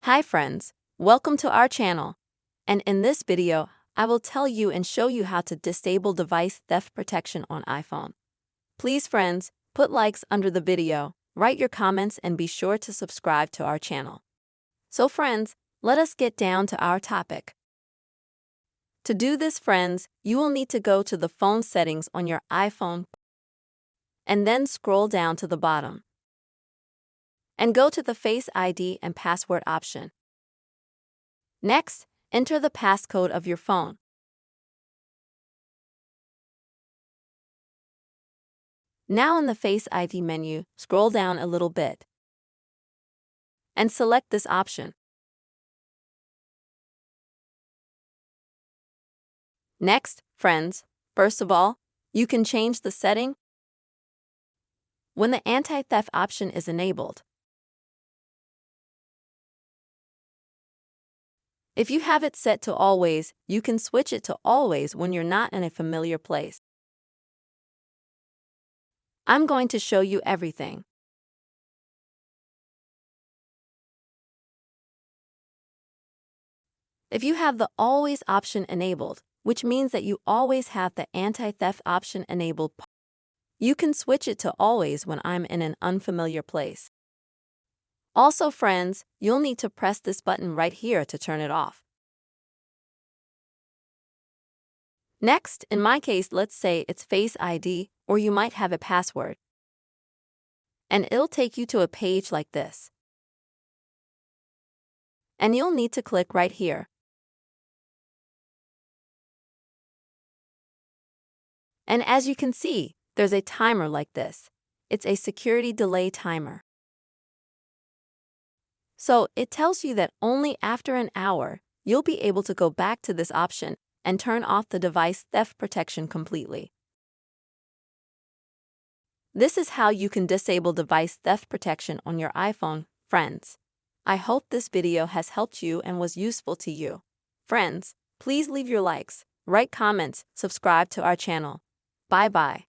Hi friends, welcome to our channel. And in this video, I will tell you and show you how to disable device theft protection on iPhone. Please friends, put likes under the video, write your comments and be sure to subscribe to our channel. So friends, let us get down to our topic. To do this friends, you will need to go to the phone settings on your iPhone and then scroll down to the bottom. And go to the Face ID and password option. Next, enter the passcode of your phone. Now in the Face ID menu, scroll down a little bit and select this option. Next, friends, first of all, you can change the setting when the anti-theft option is enabled. If you have it set to always, you can switch it to always when you're not in a familiar place. I'm going to show you everything. If you have the always option enabled, which means that you always have the anti-theft option enabled, you can switch it to always when I'm in an unfamiliar place. Also friends, you'll need to press this button right here to turn it off. Next, in my case, let's say it's Face ID, or you might have a password. And it'll take you to a page like this. And you'll need to click right here. And as you can see, there's a timer like this. It's a security delay timer. So it tells you that only after an hour, you'll be able to go back to this option and turn off the device theft protection completely. This is how you can disable device theft protection on your iPhone, friends. I hope this video has helped you and was useful to you. Friends, please leave your likes, write comments, subscribe to our channel. Bye-bye.